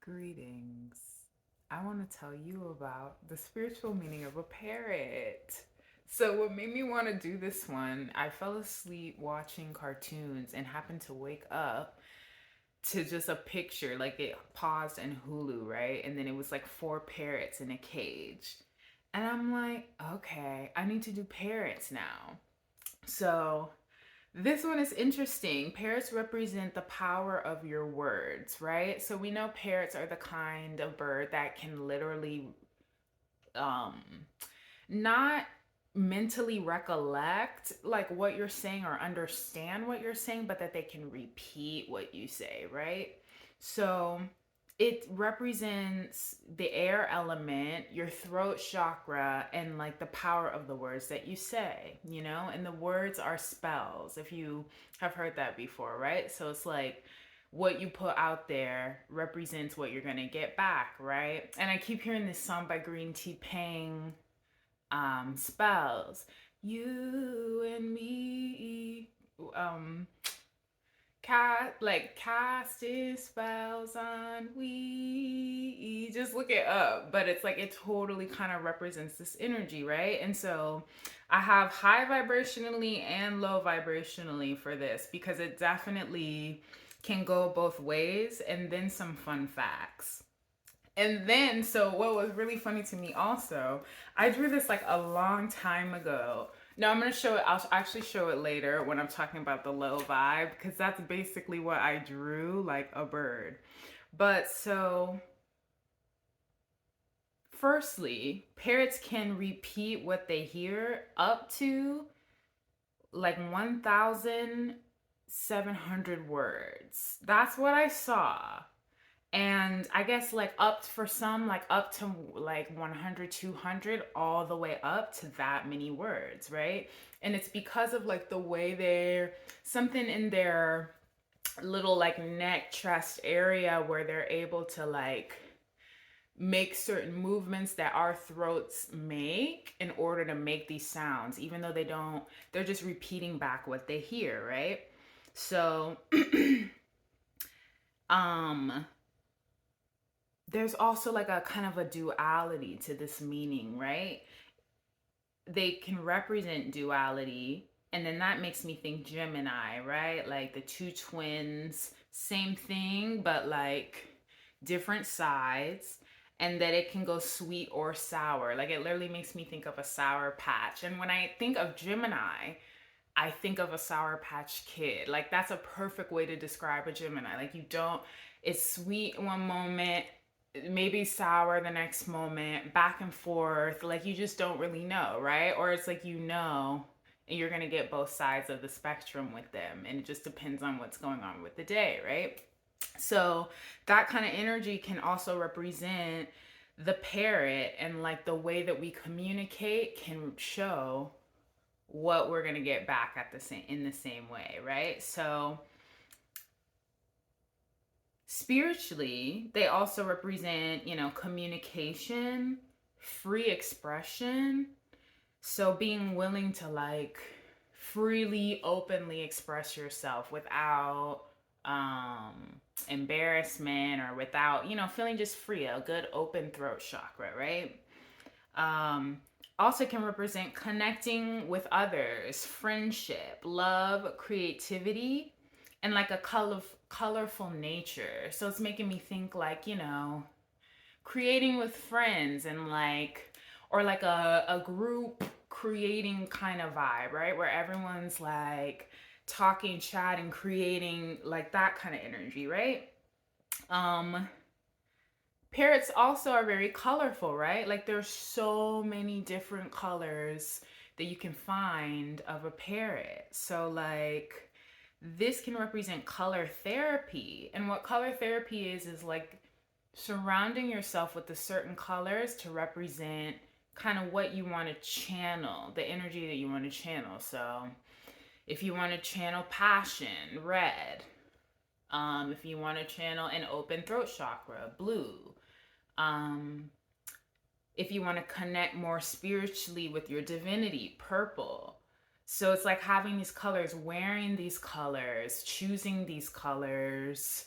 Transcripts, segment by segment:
Greetings. I want to tell you about the spiritual meaning of a parrot. So, what made me want to do this one, I fell asleep watching cartoons and happened to wake up to just a picture. Like it paused in Hulu, right? And then it was like four parrots in a cage. And I'm like, okay, I need to do parrots now. So, this one is interesting. Parrots represent the power of your words, right? So we know parrots are the kind of bird that can literally um not mentally recollect like what you're saying or understand what you're saying, but that they can repeat what you say, right? So it represents the air element, your throat chakra, and like the power of the words that you say, you know? And the words are spells, if you have heard that before, right? So it's like what you put out there represents what you're gonna get back, right? And I keep hearing this song by Green Tea Pang, spells. You and me, um, casting spells on we. Just look it up, but it's like it totally kind of represents this energy, right? And so I have high vibrationally and low vibrationally for this because it definitely can go both ways. And then some fun facts. And then, so what was really funny to me also, I drew this like a long time ago. No, I'm gonna show it. I'll actually show it later when I'm talking about the low vibe, because that's basically what I drew, like a bird. But so, firstly, parrots can repeat what they hear up to like 1,700 words. That's what I saw. And I guess like up for some, like up to like 100, 200, all the way up to that many words, right? And it's because of like the way they're something in their little like neck chest area where they're able to like make certain movements that our throats make in order to make these sounds, even though they don't, they're just repeating back what they hear, right? So um there's also like a kind of a duality to this meaning, right? They can represent duality, and then that makes me think Gemini, right? Like the two twins, same thing, but like different sides, and that it can go sweet or sour. Like it literally makes me think of a sour patch. And when I think of Gemini, I think of a Sour Patch Kid. Like that's a perfect way to describe a Gemini. Like you don't, it's sweet one moment, maybe sour the next moment, back and forth. Like you just don't really know, right? Or it's like you know, and you're gonna get both sides of the spectrum with them, and it just depends on what's going on with the day, right? So that kind of energy can also represent the parrot, and like the way that we communicate can show what we're going to get back at the same in the same way, right? So spiritually, they also represent, you know, communication, free expression. So being willing to like freely, openly express yourself without embarrassment or without, you know, feeling just free, a good open throat chakra, right? Um, Also can represent connecting with others, friendship, love, creativity, and like a colorful nature. So it's making me think like, you know, creating with friends and like, or like a group creating kind of vibe, right? Where everyone's like talking, chatting, creating like that kind of energy, right? Um, Parrots also are very colorful, right? Like there's so many different colors that you can find of a parrot. So like this can represent color therapy. And what color therapy is like surrounding yourself with the certain colors to represent kind of what you want to channel, the energy that you want to channel. So if you want to channel passion, red. If you want to channel an open throat chakra, blue. Um, if you want to connect more spiritually with your divinity, purple. So it's like having these colors, wearing these colors, choosing these colors,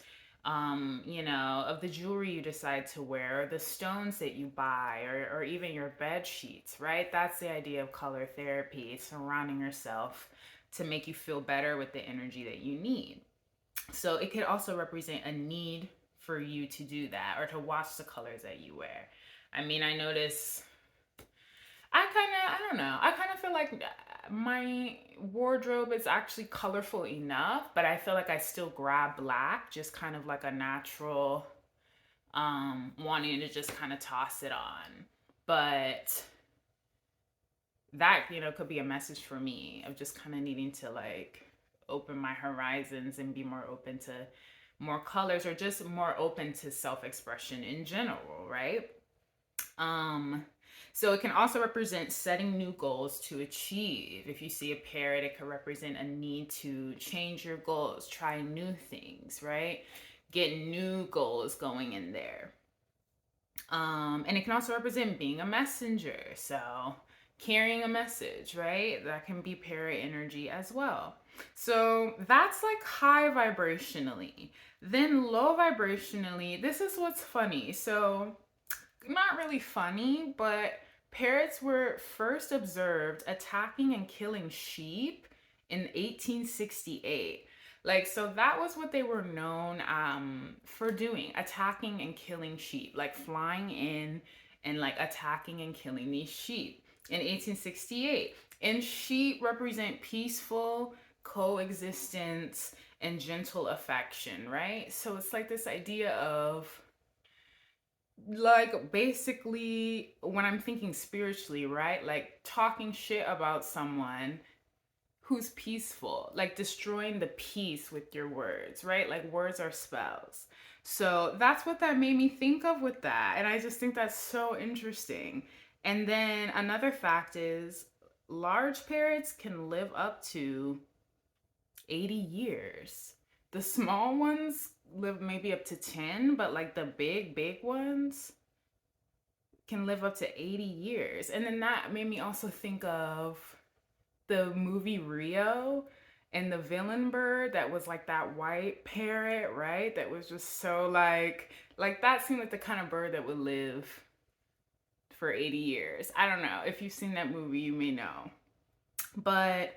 you know, of the jewelry you decide to wear, or the stones that you buy, or even your bed sheets, right? That's the idea of color therapy, surrounding yourself to make you feel better with the energy that you need. So it could also represent a need for you to do that, or to watch the colors that you wear. I mean, I notice I don't know. I kind of feel like my wardrobe is actually colorful enough, but I feel like I still grab black, just kind of like a natural, wanting to just kind of toss it on. But that, you know, could be a message for me of just kind of needing to like open my horizons and be more open to more colors, or just more open to self-expression in general, right? Um, so it can also represent setting new goals to achieve. If you see a parrot, it could represent a need to change your goals, try new things, right? Get new goals going in there. And it can also represent being a messenger. So carrying a message, right? That can be parrot energy as well. So that's like high vibrationally. Then low vibrationally, this is what's funny. So not really funny, but parrots were first observed attacking and killing sheep in 1868. Like, so that was what they were known for doing, attacking and killing sheep, like flying in and like attacking and killing these sheep in 1868. And sheep represent peaceful coexistence and gentle affection, right? So it's like this idea of like basically when I'm thinking spiritually, right? Like talking shit about someone who's peaceful, like destroying the peace with your words, right? Like words are spells. So that's what that made me think of with that. And I just think that's so interesting. And then another fact is large parrots can live up to 80 years. The small ones live maybe up to 10, but like the big ones can live up to 80 years. And then that made me also think of the movie Rio, and the villain bird that was like that white parrot, right? That was just so like that seemed like the kind of bird that would live for 80 years. I don't know. If you've seen that movie, you may know. But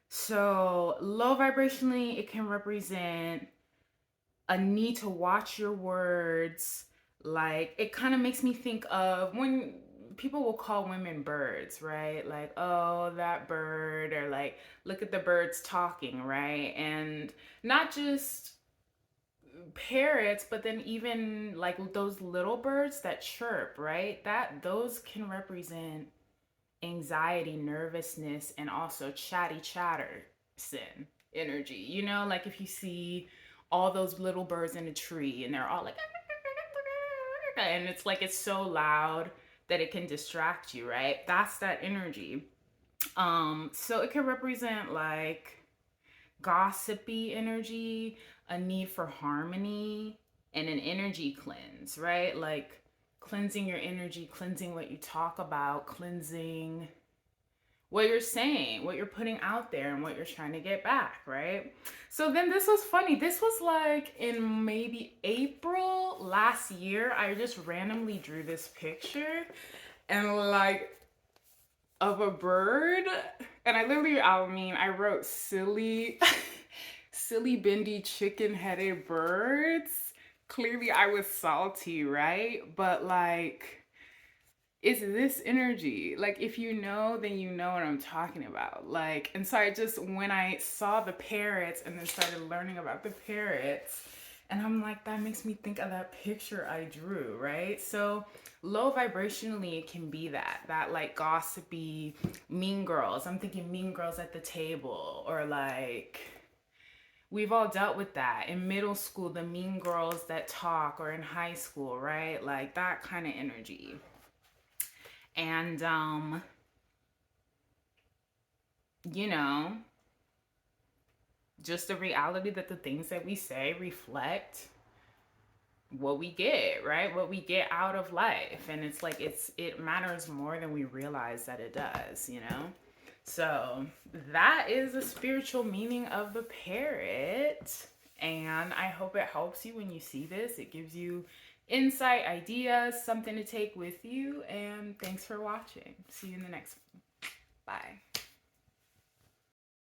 so low vibrationally, it can represent a need to watch your words. Like it kind of makes me think of when people will call women birds, right? Like, oh, that bird, or like, look at the birds talking, right? And not just parrots, but then even like those little birds that chirp, right? That those can represent anxiety, nervousness, and also chatty chatter sin energy. You know, like if you see all those little birds in a tree and they're all like, and it's like it's so loud that it can distract you, right? That's that energy. So it can represent like gossipy energy, a need for harmony, and an energy cleanse, right? Like cleansing your energy, cleansing what you talk about, cleansing what you're saying, what you're putting out there, and what you're trying to get back, right? So then this was funny. This was like in maybe April last year. I just randomly drew this picture and like of a bird. And I wrote silly, silly bendy chicken headed birds. Clearly I was salty, right? But like, it's this energy. Like if you know, then you know what I'm talking about. Like, and so I just, when I saw the parrots and then started learning about the parrots, and I'm like, that makes me think of that picture I drew, right? So low vibrationally, it can be that like gossipy mean girls. I'm thinking mean girls at the table, or like we've all dealt with that in middle school, the mean girls that talk, or in high school, right? Like that kind of energy. And you know, just the reality that the things that we say reflect what we get, right? What we get out of life. And it's like it matters more than we realize that it does, you know? So that is the spiritual meaning of the parrot. And I hope it helps you when you see this. It gives you insight, ideas, something to take with you. And thanks for watching. See you in the next one. Bye.